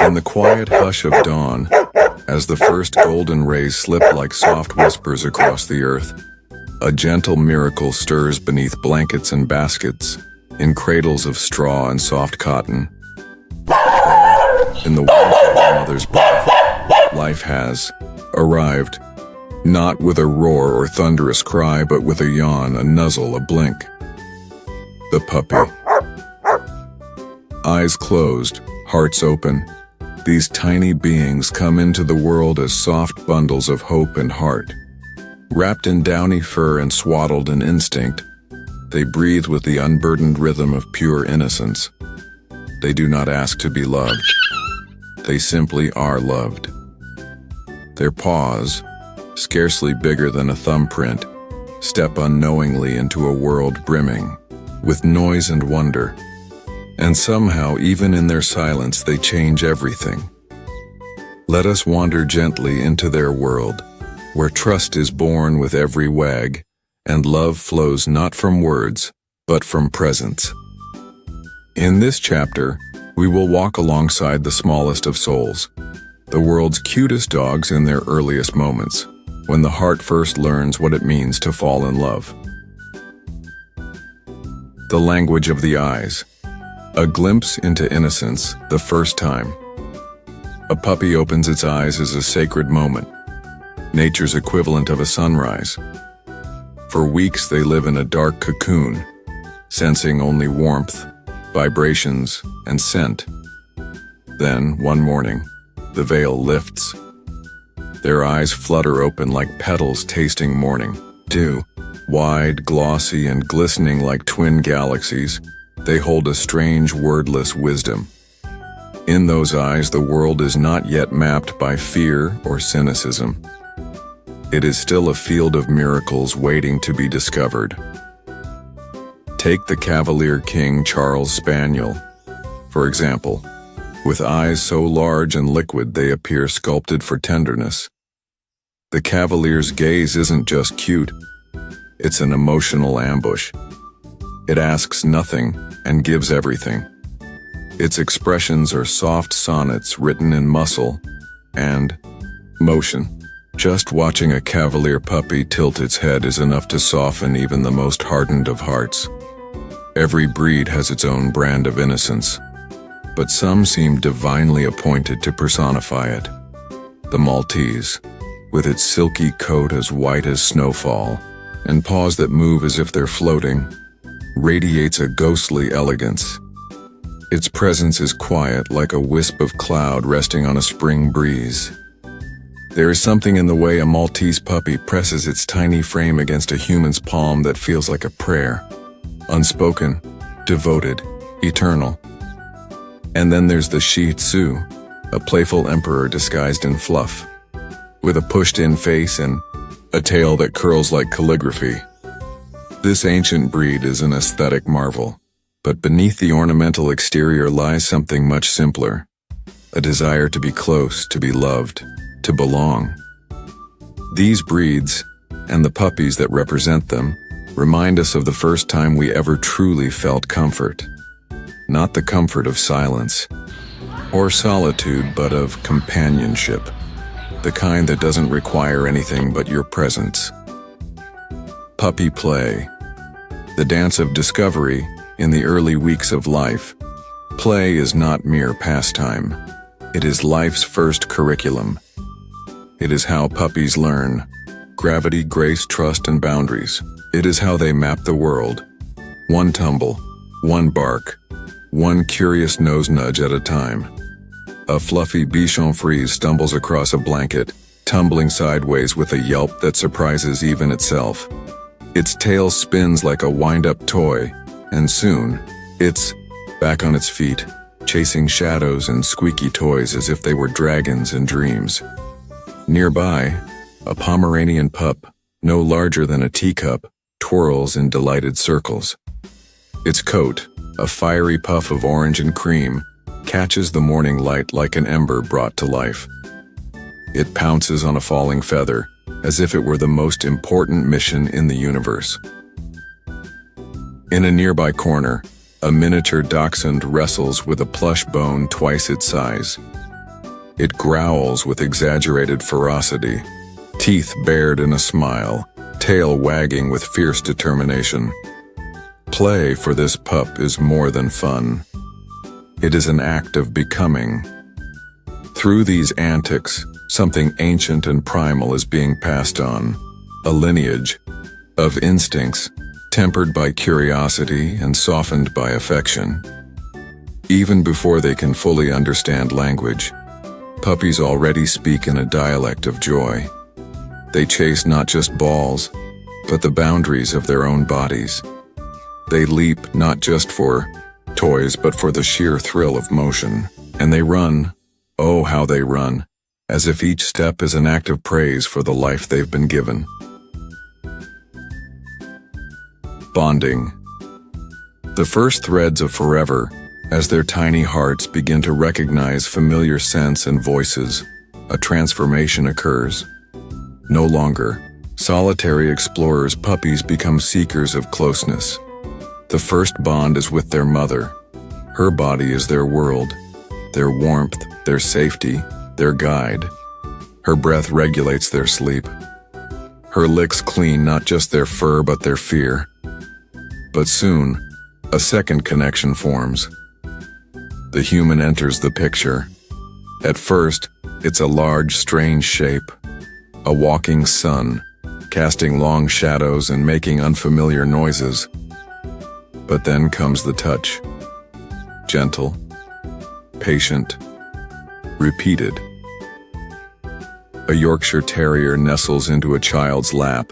In the quiet hush of dawn, as the first golden rays slip like soft whispers across the earth, a gentle miracle stirs beneath blankets and baskets, in cradles of straw and soft cotton. In the warmth of a mother's breath, life has arrived, not with a roar or thunderous cry, but with a yawn, a nuzzle, a blink. The puppy. Eyes closed, hearts open, these tiny beings come into the world as soft bundles of hope and heart. Wrapped in downy fur and swaddled in instinct, they breathe with the unburdened rhythm of pure innocence. They do not ask to be loved. They simply are loved. Their paws, scarcely bigger than a thumbprint, step unknowingly into a world brimming with noise and wonder. And somehow, even in their silence, they change everything. Let us wander gently into their world, where trust is born with every wag, and love flows not from words, but from presence. In this chapter, we will walk alongside the smallest of souls, the world's cutest dogs in their earliest moments, when the heart first learns what it means to fall in love. The language of the eyes. A glimpse into innocence, the first time. A puppy opens its eyes as a sacred moment, nature's equivalent of a sunrise. For weeks they live in a dark cocoon, sensing only warmth, vibrations, and scent. Then, one morning, the veil lifts. Their eyes flutter open like petals tasting morning dew. Wide, glossy, and glistening like twin galaxies, they hold a strange, wordless wisdom. In those eyes, the world is not yet mapped by fear or cynicism. It is still a field of miracles waiting to be discovered. Take the Cavalier King Charles Spaniel, for example. With eyes so large and liquid they appear sculpted for tenderness. The Cavalier's gaze isn't just cute, it's an emotional ambush. It asks nothing and gives everything. Its expressions are soft sonnets written in muscle and motion. Just watching a Cavalier puppy tilt its head is enough to soften even the most hardened of hearts. Every breed has its own brand of innocence, but some seem divinely appointed to personify it. The Maltese, with its silky coat as white as snowfall, and paws that move as if they're floating, radiates a ghostly elegance. Its presence is quiet, like a wisp of cloud resting on a spring breeze. There is something in the way a Maltese puppy presses its tiny frame against a human's palm that feels like a prayer. Unspoken, devoted, eternal. And then there's the Shih Tzu, a playful emperor disguised in fluff, with a pushed-in face and a tail that curls like calligraphy. This ancient breed is an aesthetic marvel, but beneath the ornamental exterior lies something much simpler. A desire to be close, to be loved, to belong. These breeds, and the puppies that represent them, remind us of the first time we ever truly felt comfort. Not the comfort of silence or solitude, but of companionship. The kind that doesn't require anything but your presence. Puppy play. The dance of discovery in the early weeks of life. Play is not mere pastime. It is life's first curriculum. It is how puppies learn gravity, grace, trust, and boundaries. It is how they map the world. One tumble, one bark, one curious nose nudge at a time. A fluffy Bichon Frise stumbles across a blanket, tumbling sideways with a yelp that surprises even itself. Its tail spins like a wind-up toy, and soon, it's back on its feet, chasing shadows and squeaky toys as if they were dragons in dreams. Nearby, a Pomeranian pup, no larger than a teacup, twirls in delighted circles. Its coat, a fiery puff of orange and cream, catches the morning light like an ember brought to life. It pounces on a falling feather, as if it were the most important mission in the universe. In a nearby corner, a miniature dachshund wrestles with a plush bone twice its size, It growls with exaggerated ferocity, teeth bared in a smile, tail wagging with fierce determination. Play for this pup is more than fun. It is an act of becoming. Through these antics, something ancient and primal is being passed on, a lineage of instincts tempered by curiosity and softened by affection. Even before they can fully understand language, puppies already speak in a dialect of joy. They chase not just balls, but the boundaries of their own bodies. They leap not just for toys, but for the sheer thrill of motion. And they run, oh how they run, as if each step is an act of praise for the life they've been given. Bonding. The first threads of forever, as their tiny hearts begin to recognize familiar scents and voices, a transformation occurs. No longer solitary explorers, puppies become seekers of closeness. The first bond is with their mother. Her body is their world, their warmth, their safety, their guide. Her breath regulates their sleep. Her licks clean not just their fur but their fear. But soon, a second connection forms. The human enters the picture. At first, it's a large, strange shape, a walking sun, casting long shadows and making unfamiliar noises. But then comes the touch. Gentle, patient, repeated. A Yorkshire Terrier nestles into a child's lap,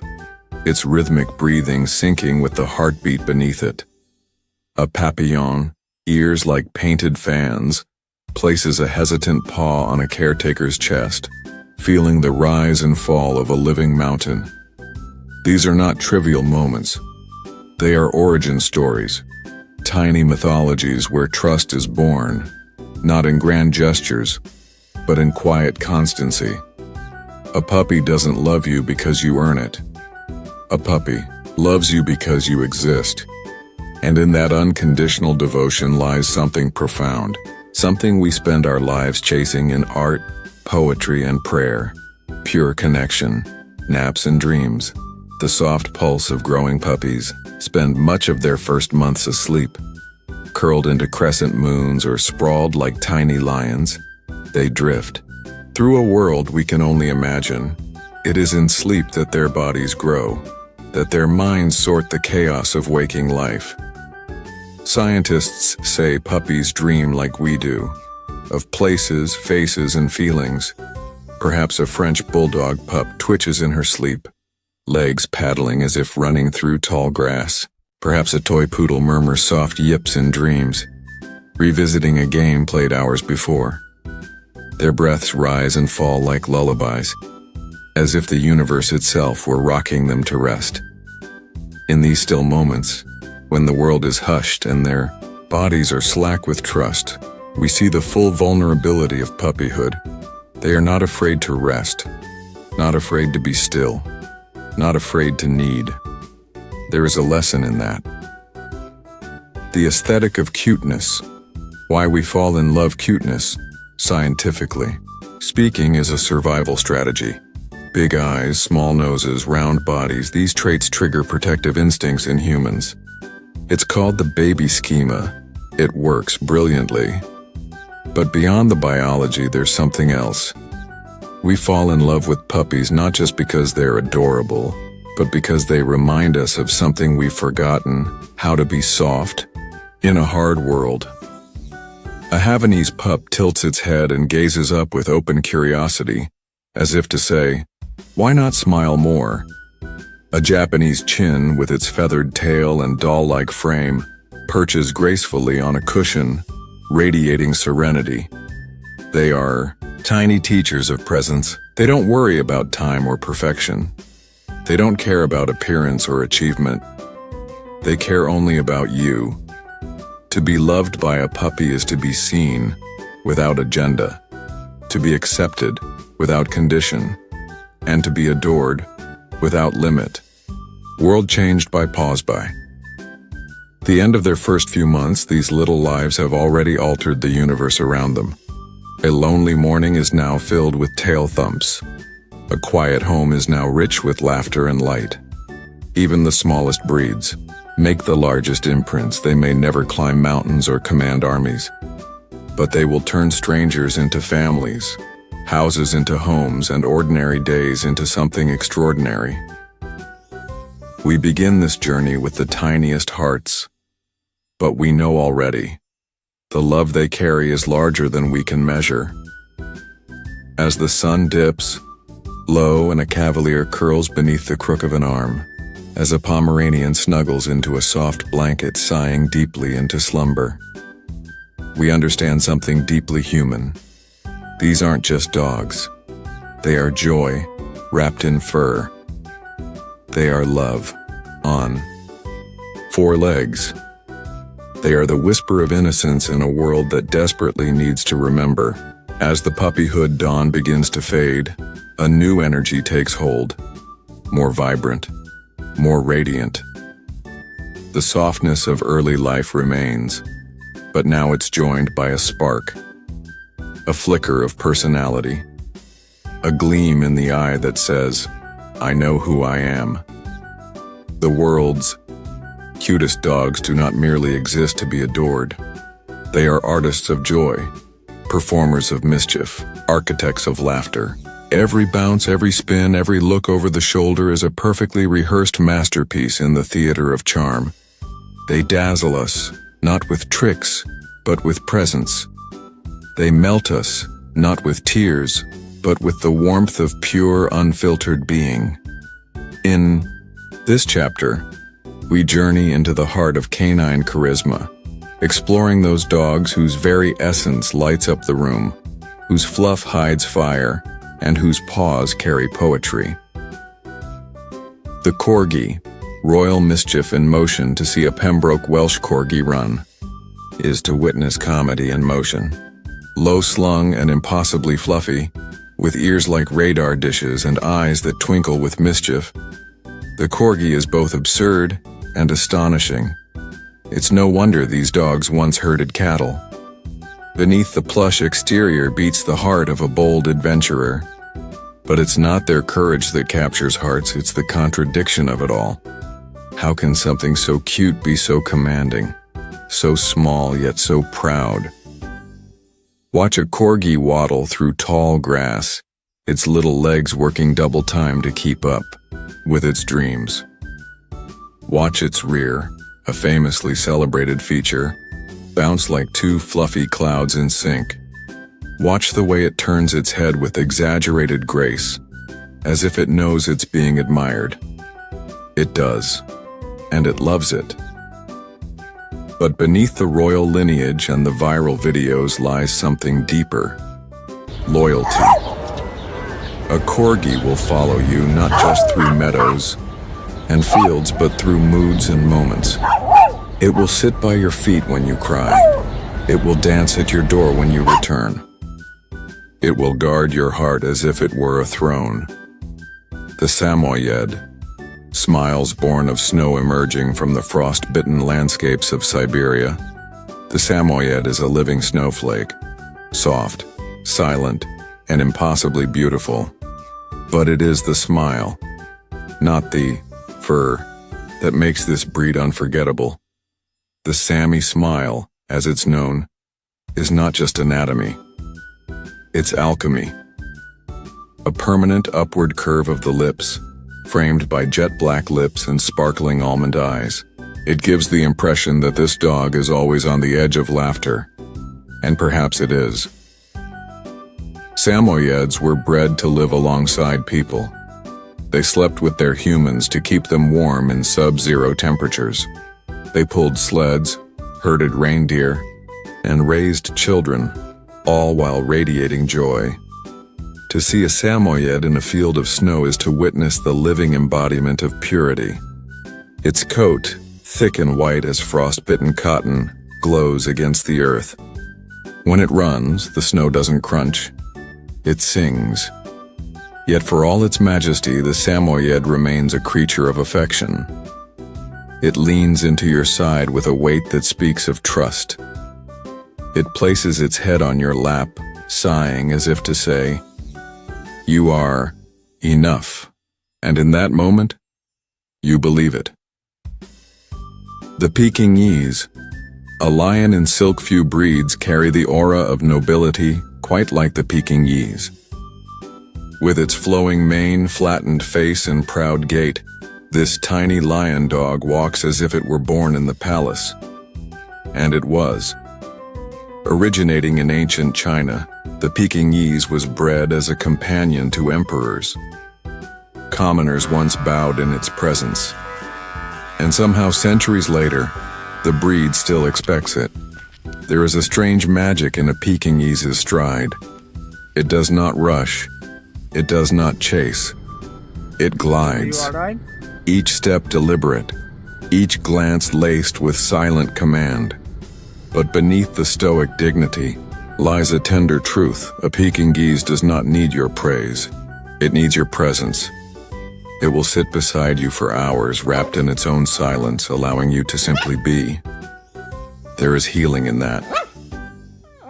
its rhythmic breathing syncing with the heartbeat beneath it. A Papillon, ears like painted fans, places a hesitant paw on a caretaker's chest, feeling the rise and fall of a living mountain. These are not trivial moments. They are origin stories, tiny mythologies where trust is born, not in grand gestures, but in quiet constancy. A puppy doesn't love you because you earn it. A puppy loves you because you exist. And in that unconditional devotion lies something profound, something we spend our lives chasing in art, poetry, and prayer. Pure connection, naps and dreams. The soft pulse of growing puppies spend much of their first months asleep. Curled into crescent moons or sprawled like tiny lions, they drift through a world we can only imagine. It is in sleep that their bodies grow, that their minds sort the chaos of waking life. Scientists say puppies dream like we do, of places, faces, and feelings. Perhaps a French bulldog pup twitches in her sleep, legs paddling as if running through tall grass. Perhaps a toy poodle murmurs soft yips in dreams, revisiting a game played hours before. Their breaths rise and fall like lullabies, as if the universe itself were rocking them to rest. In these still moments, when the world is hushed and their bodies are slack with trust, we see the full vulnerability of puppyhood. They are not afraid to rest, not afraid to be still, not afraid to need. There is a lesson in that. The aesthetic of cuteness. Why we fall in love cuteness, scientifically speaking, is a survival strategy. Big eyes, small noses, round bodies, these traits trigger protective instincts in humans. It's called the baby schema. It works brilliantly. But beyond the biology, there's something else. We fall in love with puppies not just because they're adorable, but because they remind us of something we've forgotten: how to be soft in a hard world. A Havanese pup tilts its head and gazes up with open curiosity, as if to say, "Why not smile more?" A Japanese chin, with its feathered tail and doll-like frame, perches gracefully on a cushion, radiating serenity. They are tiny teachers of presence. They don't worry about time or perfection. They don't care about appearance or achievement. They care only about you. To be loved by a puppy is to be seen without agenda, to be accepted without condition, and to be adored without limit. World changed by pause-by. The end of their first few months, these little lives have already altered the universe around them. A lonely morning is now filled with tail thumps. A quiet home is now rich with laughter and light. Even the smallest breeds make the largest imprints. They may never climb mountains or command armies, but they will turn strangers into families, houses into homes, and ordinary days into something extraordinary. We begin this journey with the tiniest hearts, but we know already, the love they carry is larger than we can measure. As the sun dips low and a cavalier curls beneath the crook of an arm, as a Pomeranian snuggles into a soft blanket sighing deeply into slumber, we understand something deeply human. These aren't just dogs. They are joy, wrapped in fur. They are love, on 4 legs. They are the whisper of innocence in a world that desperately needs to remember. As the puppyhood dawn begins to fade, a new energy takes hold, more vibrant, more radiant. The softness of early life remains, but now it's joined by a spark, a flicker of personality, a gleam in the eye that says, "I know who I am." The world's cutest dogs do not merely exist to be adored. They are artists of joy, performers of mischief, architects of laughter. Every bounce, every spin, every look over the shoulder is a perfectly rehearsed masterpiece in the theater of charm. They dazzle us, not with tricks, but with presence. They melt us, not with tears, but with the warmth of pure, unfiltered being. In this chapter, we journey into the heart of canine charisma, exploring those dogs whose very essence lights up the room, whose fluff hides fire, and whose paws carry poetry. The Corgi, royal mischief in motion. To see a Pembroke Welsh Corgi run is to witness comedy in motion. Low-slung and impossibly fluffy, with ears like radar dishes and eyes that twinkle with mischief, the Corgi is both absurd and astonishing. It's no wonder these dogs once herded cattle. Beneath the plush exterior beats the heart of a bold adventurer. But it's not their courage that captures hearts, it's the contradiction of it all. How can something so cute be so commanding, so small yet so proud? Watch a Corgi waddle through tall grass, its little legs working double time to keep up with its dreams. Watch its rear, a famously celebrated feature, bounce like 2 fluffy clouds in sync. Watch the way it turns its head with exaggerated grace, as if it knows it's being admired. It does, and it loves it. But beneath the royal lineage and the viral videos lies something deeper: loyalty. A Corgi will follow you not just through meadows and fields, but through moods and moments. It will sit by your feet when you cry. It will dance at your door when you return. It will guard your heart as if it were a throne. The Samoyed, smiles born of snow emerging from the frost-bitten landscapes of Siberia. The Samoyed is a living snowflake, soft, silent, and impossibly beautiful. But it is the smile, not the fur, that makes this breed unforgettable. The Sami smile, as it's known, is not just anatomy. It's alchemy. A permanent upward curve of the lips, framed by jet black lips and sparkling almond eyes. It gives the impression that this dog is always on the edge of laughter. And perhaps it is. Samoyeds were bred to live alongside people. They slept with their humans to keep them warm in sub-zero temperatures. They pulled sleds, herded reindeer, and raised children, all while radiating joy. To see a Samoyed in a field of snow is to witness the living embodiment of purity. Its coat, thick and white as frost-bitten cotton, glows against the earth. When it runs, the snow doesn't crunch. It sings. Yet for all its majesty, the Samoyed remains a creature of affection. It leans into your side with a weight that speaks of trust. It places its head on your lap, sighing as if to say, "You are enough." And in that moment, you believe it. The Pekingese, a lion in silk few breeds, carry the aura of nobility quite like the Pekingese. With its flowing mane, flattened face, and proud gait, this tiny lion dog walks as if it were born in the palace. And it was. Originating in ancient China, the Pekingese was bred as a companion to emperors. Commoners once bowed in its presence. And somehow centuries later, the breed still expects it. There is a strange magic in a Pekingese's stride. It does not rush. It does not chase. It glides. Are you all right? Each step deliberate, each glance laced with silent command. But beneath the stoic dignity lies a tender truth. A Pekingese does not need your praise. It needs your presence. It will sit beside you for hours, wrapped in its own silence, allowing you to simply be. There is healing in that.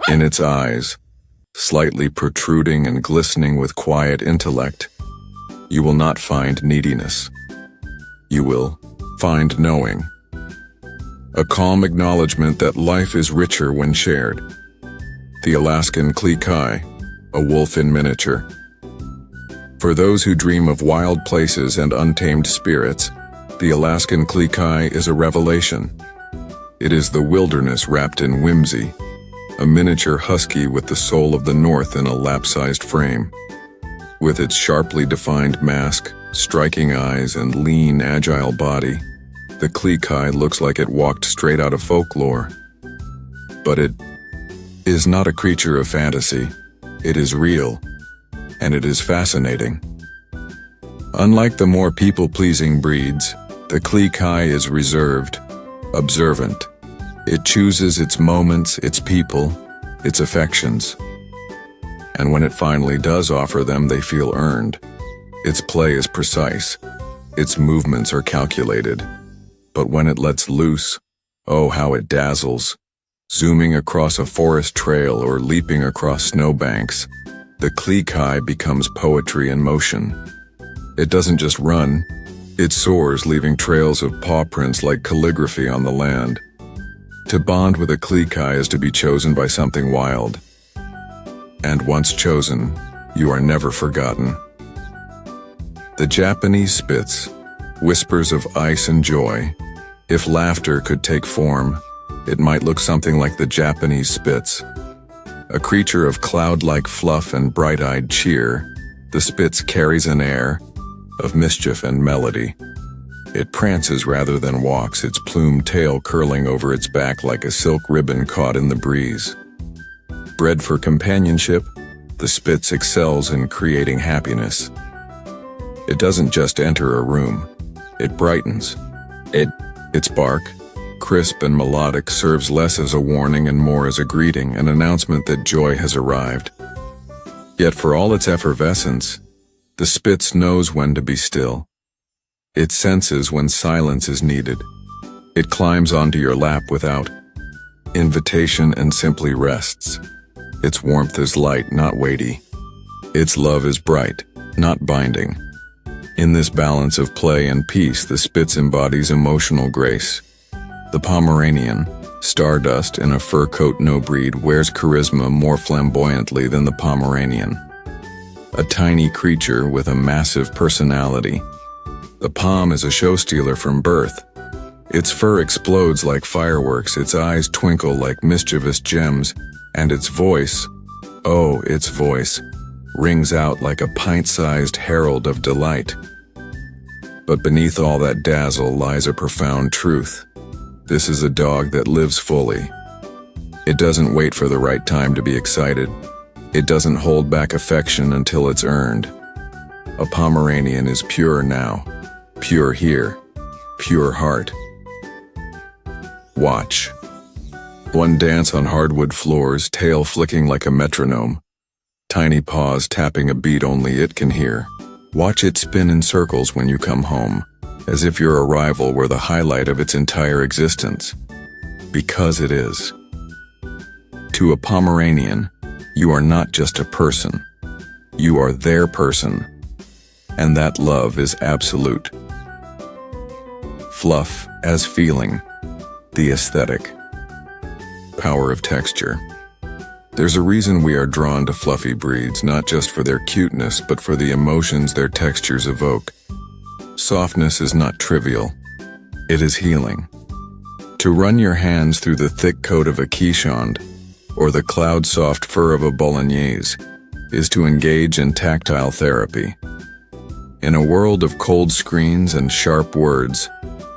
In its eyes, slightly protruding and glistening with quiet intellect, you will not find neediness. You will find knowing. A calm acknowledgement that life is richer when shared. The Alaskan Klekai, a wolf in miniature. For those who dream of wild places and untamed spirits, the Alaskan Klekai is a revelation. It is the wilderness wrapped in whimsy, a miniature husky with the soul of the north in a lap-sized frame. With its sharply defined mask, striking eyes, and lean, agile body, the Klekai looks like it walked straight out of folklore. But it is not a creature of fantasy. It is real, and it is fascinating. Unlike the more people-pleasing breeds, the Klekai is reserved, observant. It chooses its moments, its people, its affections. And when it finally does offer them, they feel earned. Its play is precise. Its movements are calculated. But when it lets loose, oh, how it dazzles. Zooming across a forest trail or leaping across snowbanks, the Klekai becomes poetry in motion. It doesn't just run, it soars, leaving trails of paw prints like calligraphy on the land. To bond with a Klekai is to be chosen by something wild. And once chosen, you are never forgotten. The Japanese Spitz, whispers of ice and joy. If laughter could take form, it might look something like the Japanese Spitz. A creature of cloud-like fluff and bright-eyed cheer, the Spitz carries an air of mischief and melody. It prances rather than walks, its plumed tail curling over its back like a silk ribbon caught in the breeze. Bred for companionship, the Spitz excels in creating happiness. It doesn't just enter a room, it brightens. Its bark, crisp and melodic, serves less as a warning and more as a greeting, an announcement that joy has arrived. Yet for all its effervescence, the Spitz knows when to be still. It senses when silence is needed. It climbs onto your lap without invitation and simply rests. Its warmth is light, not weighty. Its love is bright, not binding. In this balance of play and peace, the Spitz embodies emotional grace. The Pomeranian, stardust in a fur coat, no breed wears charisma more flamboyantly than the Pomeranian. A tiny creature with a massive personality. The Pom is a show stealer from birth. Its fur explodes like fireworks, its eyes twinkle like mischievous gems, and its voice, oh, its voice, rings out like a pint-sized herald of delight. But beneath all that dazzle lies a profound truth. This is a dog that lives fully. It doesn't wait for the right time to be excited. It doesn't hold back affection until it's earned. A Pomeranian is pure now, pure here, pure heart. Watch. One dance on hardwood floors, tail flicking like a metronome. Tiny paws tapping a beat only it can hear. Watch it spin in circles when you come home, as if your arrival were the highlight of its entire existence. Because it is. To a Pomeranian, You are not just a person. You are their person. And that love is absolute. Fluff as feeling. The aesthetic. Power of texture. There's a reason we are drawn to fluffy breeds, not just for their cuteness, but for the emotions their textures evoke. Softness is not trivial. It is healing. To run your hands through the thick coat of a Quichond, or the cloud-soft fur of a Bolognese, is to engage in tactile therapy. In a world of cold screens and sharp words,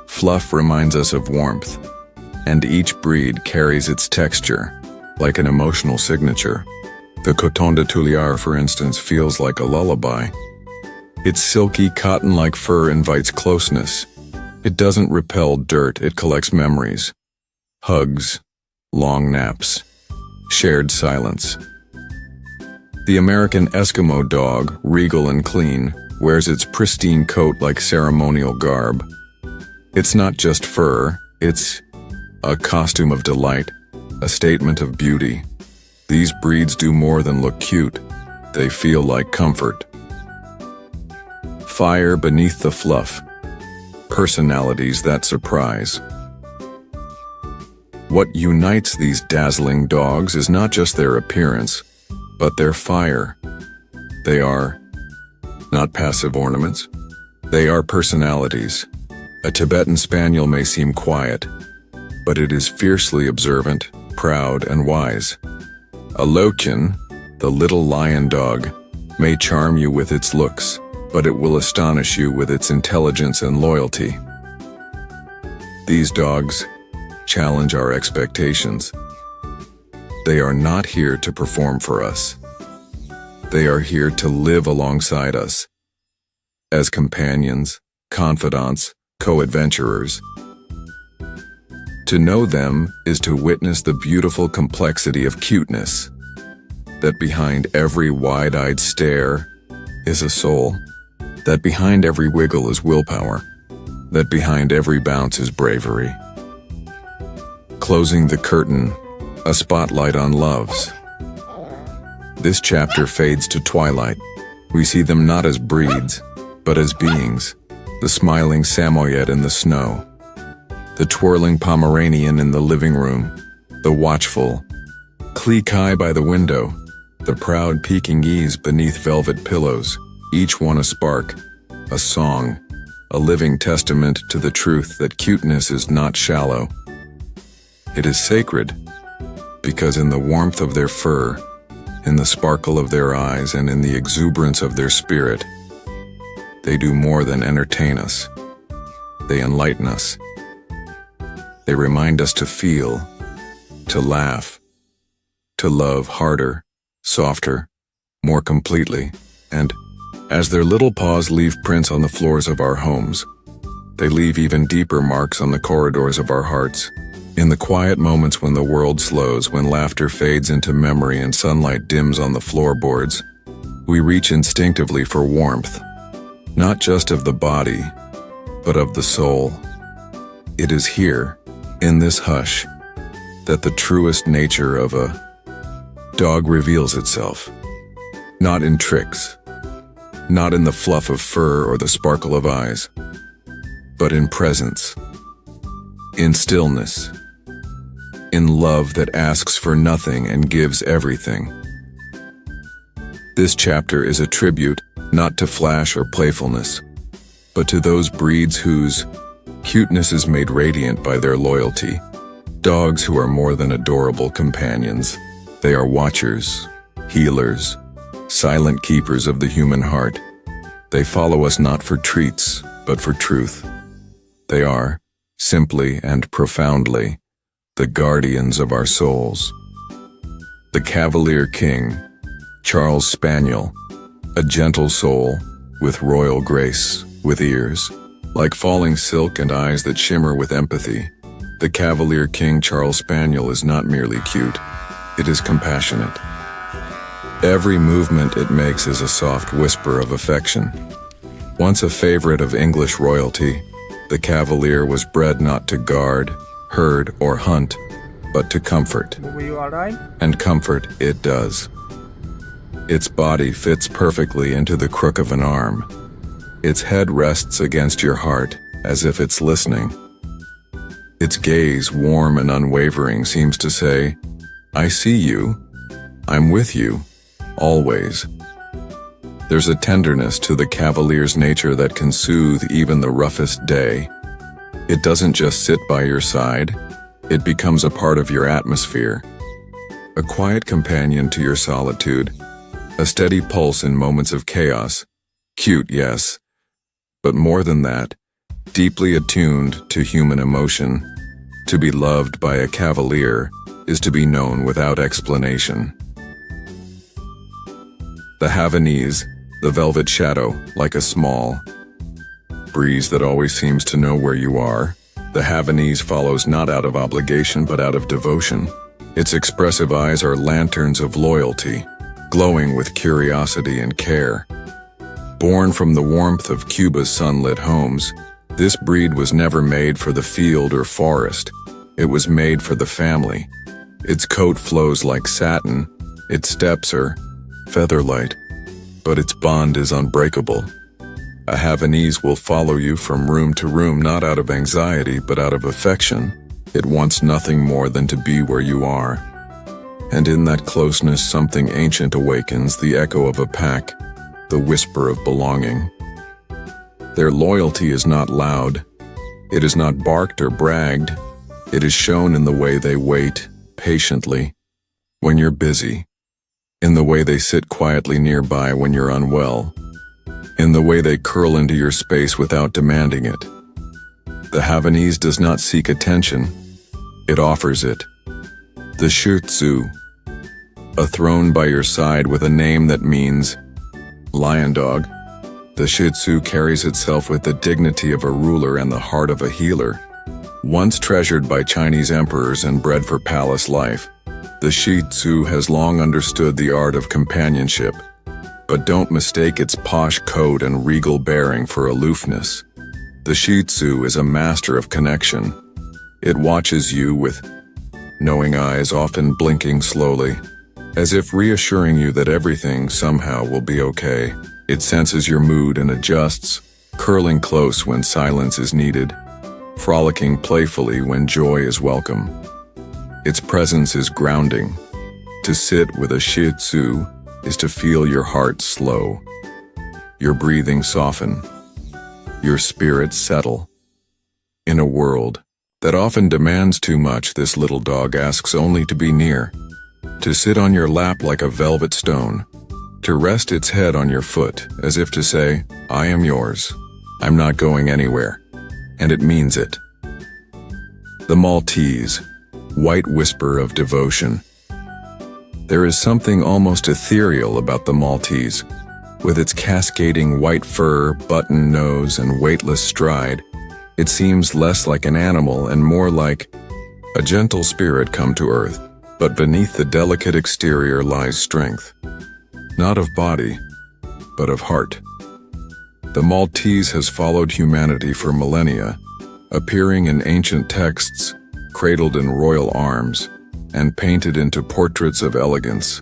fluff reminds us of warmth, and each breed carries its texture, like an emotional signature. The Coton de Tuileries, for instance, feels like a lullaby. Its silky, cotton-like fur invites closeness. It doesn't repel dirt, it collects memories. Hugs, long naps, shared silence. The American Eskimo dog, regal and clean, wears its pristine coat like ceremonial garb. It's not just fur, it's a costume of delight, a statement of beauty. These breeds do more than look cute. They feel like comfort. Fire beneath the fluff. Personalities that surprise. What unites these dazzling dogs is not just their appearance, but their fire. They are not passive ornaments. They are personalities. A Tibetan Spaniel may seem quiet, but it is fiercely observant, proud, and wise. A Lochin, the little lion dog, may charm you with its looks, but it will astonish you with its intelligence and loyalty. These dogs challenge our expectations. They are not here to perform for us. They are here to live alongside us, as companions, confidants, co-adventurers. To know them is to witness the beautiful complexity of cuteness, that behind every wide-eyed stare is a soul, that behind every wiggle is willpower, that behind every bounce is bravery. Closing the curtain, a spotlight on loves. This chapter fades to twilight. We see them not as breeds, but as beings, the smiling Samoyed in the snow, the twirling Pomeranian in the living room, the watchful Cliquet by the window, the proud Pekingese beneath velvet pillows, each one a spark, a song, a living testament to the truth that cuteness is not shallow. It is sacred, because in the warmth of their fur, in the sparkle of their eyes, and in the exuberance of their spirit, they do more than entertain us. They enlighten us. They remind us to feel, to laugh, to love harder, softer, more completely, and as their little paws leave prints on the floors of our homes, they leave even deeper marks on the corridors of our hearts. In the quiet moments when the world slows, when laughter fades into memory and sunlight dims on the floorboards, we reach instinctively for warmth, not just of the body, but of the soul. It is here, in this hush, that the truest nature of a dog reveals itself. Not in tricks, not in the fluff of fur or the sparkle of eyes, but in presence, in stillness, in love that asks for nothing and gives everything. This chapter is a tribute not to flash or playfulness, but to those breeds whose cuteness is made radiant by their loyalty. Dogs who are more than adorable companions. They are watchers, healers, silent keepers of the human heart. They follow us not for treats, but for truth. They are, simply and profoundly, the guardians of our souls. The Cavalier King, Charles Spaniel, a gentle soul, with royal grace, with ears like falling silk and eyes that shimmer with empathy. The Cavalier King Charles Spaniel is not merely cute, it is compassionate. Every movement it makes is a soft whisper of affection. Once a favorite of English royalty, the Cavalier was bred not to guard, herd, or hunt, but to comfort. Were you all right? And comfort it does. Its body fits perfectly into the crook of an arm. Its head rests against your heart, as if it's listening. Its gaze, warm and unwavering, seems to say, "I see you. I'm with you, always." There's a tenderness to the cavalier's nature that can soothe even the roughest day. It doesn't just sit by your side, it becomes a part of your atmosphere. A quiet companion to your solitude, a steady pulse in moments of chaos. Cute, yes, but more than that, deeply attuned to human emotion. To be loved by a cavalier is to be known without explanation. The Havanese, the velvet shadow, like a small breeze that always seems to know where you are. The Havanese follows not out of obligation but out of devotion. Its expressive eyes are lanterns of loyalty, glowing with curiosity and care. Born from the warmth of Cuba's sunlit homes, this breed was never made for the field or forest. It was made for the family. Its coat flows like satin, its steps are feather-light, but its bond is unbreakable. A Havanese will follow you from room to room, not out of anxiety but out of affection. It wants nothing more than to be where you are. And in that closeness something ancient awakens, the echo of a pack, the whisper of belonging. Their loyalty is not loud. It is not barked or bragged. It is shown in the way they wait, patiently, when you're busy. In the way they sit quietly nearby when you're unwell. In the way they curl into your space without demanding it. The Havanese does not seek attention. It offers it. The Shih Tzu, a throne by your side with a name that means lion dog. The Shih Tzu carries itself with the dignity of a ruler and the heart of a healer. Once treasured by Chinese emperors and bred for palace life, the Shih Tzu has long understood the art of companionship. But don't mistake its posh coat and regal bearing for aloofness. The Shih Tzu is a master of connection. It watches you with knowing eyes, often blinking slowly, as if reassuring you that everything somehow will be okay. It senses your mood and adjusts, curling close when silence is needed, frolicking playfully when joy is welcome. Its presence is grounding. To sit with a Shih Tzu is to feel your heart slow, your breathing soften, your spirit settle. In a world that often demands too much, this little dog asks only to be near, to sit on your lap like a velvet stone, to rest its head on your foot as if to say, "I am yours. I'm not going anywhere." And it means it. The Maltese, white whisper of devotion. There is something almost ethereal about the Maltese. With its cascading white fur, button nose, and weightless stride, it seems less like an animal and more like a gentle spirit come to earth. But beneath the delicate exterior lies strength, not of body, but of heart. The Maltese has followed humanity for millennia, appearing in ancient texts, cradled in royal arms, and painted into portraits of elegance.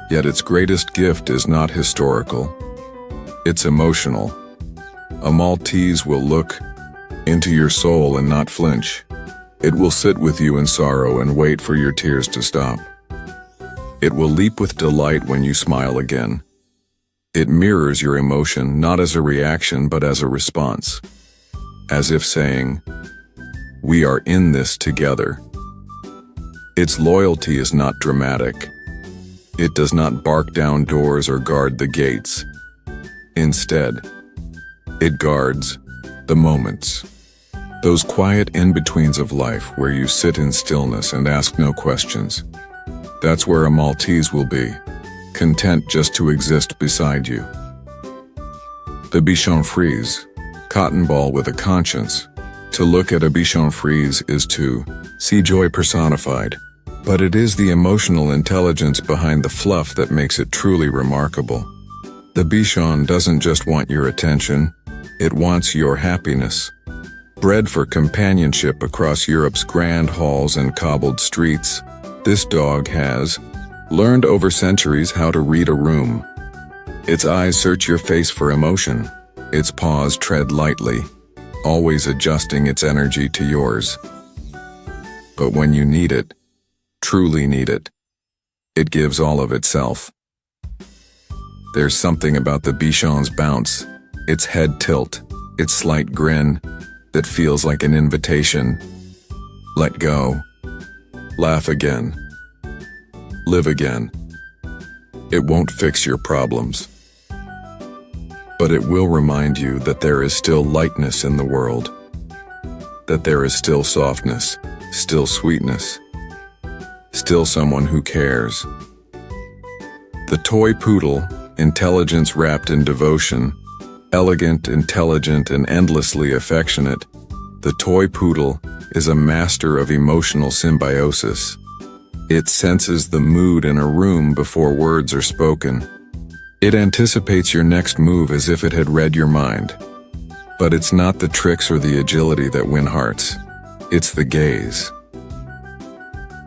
Yet its greatest gift is not historical. It's emotional. A Maltese will look into your soul and not flinch. It will sit with you in sorrow and wait for your tears to stop. It will leap with delight when you smile again. It mirrors your emotion not as a reaction but as a response. As if saying, "We are in this together." Its loyalty is not dramatic. It does not bark down doors or guard the gates. Instead, it guards the moments. Those quiet in-betweens of life where you sit in stillness and ask no questions. That's where a Maltese will be, content just to exist beside you. The Bichon Frise, cotton ball with a conscience. To look at a Bichon Frise is to see joy personified, but it is the emotional intelligence behind the fluff that makes it truly remarkable. The Bichon doesn't just want your attention, it wants your happiness. Bred for companionship across Europe's grand halls and cobbled streets, this dog has learned over centuries how to read a room. Its eyes search your face for emotion. Its paws tread lightly, always adjusting its energy to yours. But when you need it, truly need it, it gives all of itself. There's something about the Bichon's bounce, its head tilt, its slight grin, that feels like an invitation. Let go. Laugh again. Live again. It won't fix your problems, but it will remind you that there is still lightness in the world, that there is still softness, still sweetness, still someone who cares. The toy poodle, intelligence wrapped in devotion, elegant, intelligent, and endlessly affectionate, the toy poodle is a master of emotional symbiosis. It senses the mood in a room before words are spoken. It anticipates your next move as if it had read your mind. But it's not the tricks or the agility that win hearts. It's the gaze.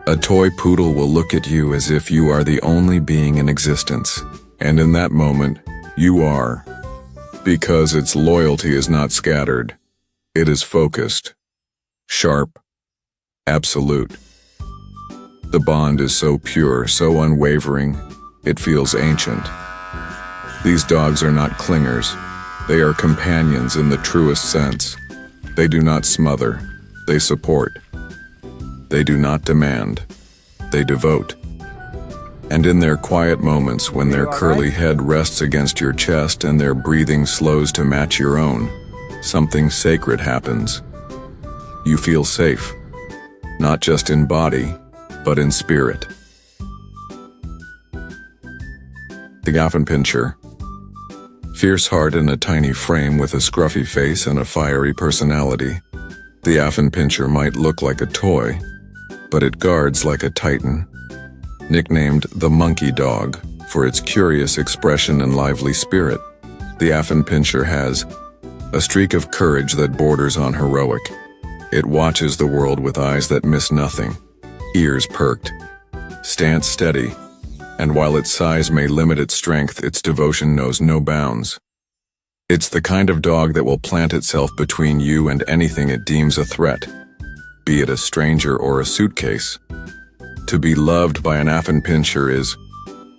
A toy poodle will look at you as if you are the only being in existence. And in that moment, you are. Because its loyalty is not scattered. It is focused. Sharp. Absolute. The bond is so pure, so unwavering, it feels ancient. These dogs are not clingers. They are companions in the truest sense. They do not smother. They support. They do not demand. They devote. And in their quiet moments, when their curly head rests against your chest and their breathing slows to match your own, something sacred happens. You feel safe, not just in body, but in spirit. The Affenpinscher. Fierce heart in a tiny frame with a scruffy face and a fiery personality. The Affenpinscher might look like a toy, but it guards like a titan. Nicknamed the monkey dog for its curious expression and lively spirit, the Affenpinscher has a streak of courage that borders on heroic. It watches the world with eyes that miss nothing, ears perked, stance steady, and while its size may limit its strength, its devotion knows no bounds. It's the kind of dog that will plant itself between you and anything it deems a threat, be it a stranger or a suitcase. To be loved by an Affenpinscher is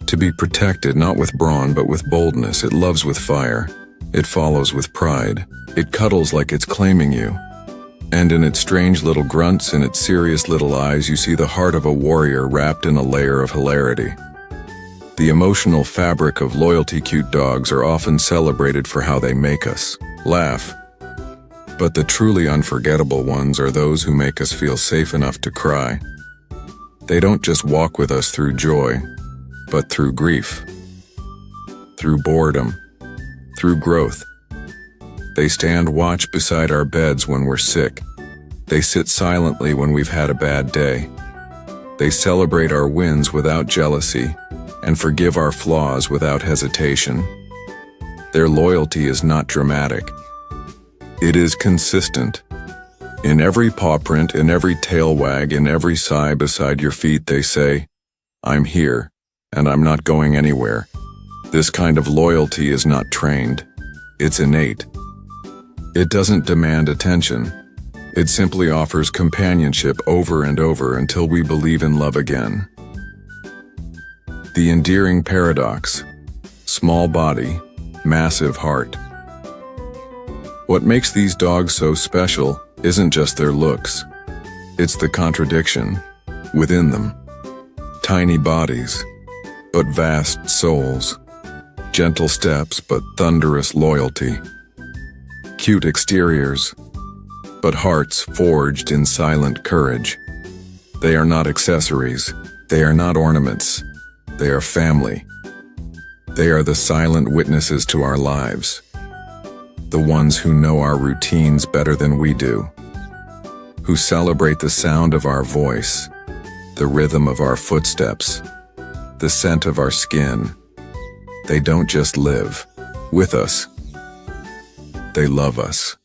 to be protected not with brawn but with boldness. It loves with fire. It follows with pride. It cuddles like it's claiming you. And in its strange little grunts and its serious little eyes, you see the heart of a warrior wrapped in a layer of hilarity. The emotional fabric of loyalty. Cute dogs are often celebrated for how they make us laugh. But the truly unforgettable ones are those who make us feel safe enough to cry. They don't just walk with us through joy, but through grief, through boredom, through growth. They stand watch beside our beds when we're sick. They sit silently when we've had a bad day. They celebrate our wins without jealousy and forgive our flaws without hesitation. Their loyalty is not dramatic. It is consistent. In every paw print, in every tail wag, in every sigh beside your feet, they say, "I'm here, and I'm not going anywhere." This kind of loyalty is not trained. It's innate. It doesn't demand attention. It simply offers companionship over and over until we believe in love again. The endearing paradox. Small body, massive heart. What makes these dogs so special isn't just their looks. It's the contradiction within them. Tiny bodies, but vast souls. Gentle steps, but thunderous loyalty. Cute exteriors, but hearts forged in silent courage. They are not accessories. They are not ornaments. They are family. They are the silent witnesses to our lives. The ones who know our routines better than we do, who celebrate the sound of our voice, the rhythm of our footsteps, the scent of our skin. They don't just live with us, they love us.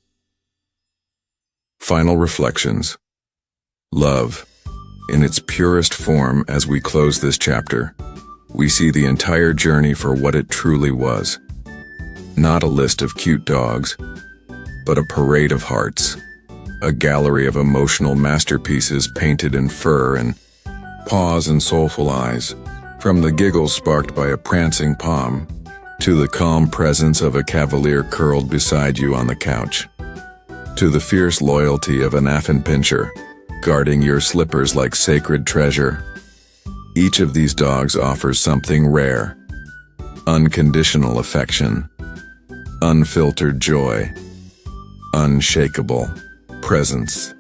Final reflections. Love, In its purest form, as we close this chapter, we see the entire journey for what it truly was. Not a list of cute dogs, but a parade of hearts, a gallery of emotional masterpieces painted in fur and paws and soulful eyes, from the giggles sparked by a prancing palm to the calm presence of a cavalier curled beside you on the couch, to the fierce loyalty of an affenpinscher guarding your slippers like sacred treasure. Each of these dogs offers something rare: unconditional affection, unfiltered joy, unshakable presence.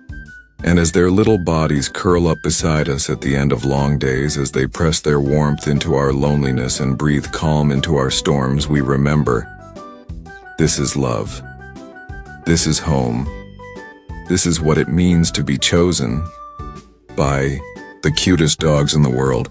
And as their little bodies curl up beside us at the end of long days, as they press their warmth into our loneliness and breathe calm into our storms, we remember, this is love. This is home. This is what it means to be chosen by the cutest dogs in the world.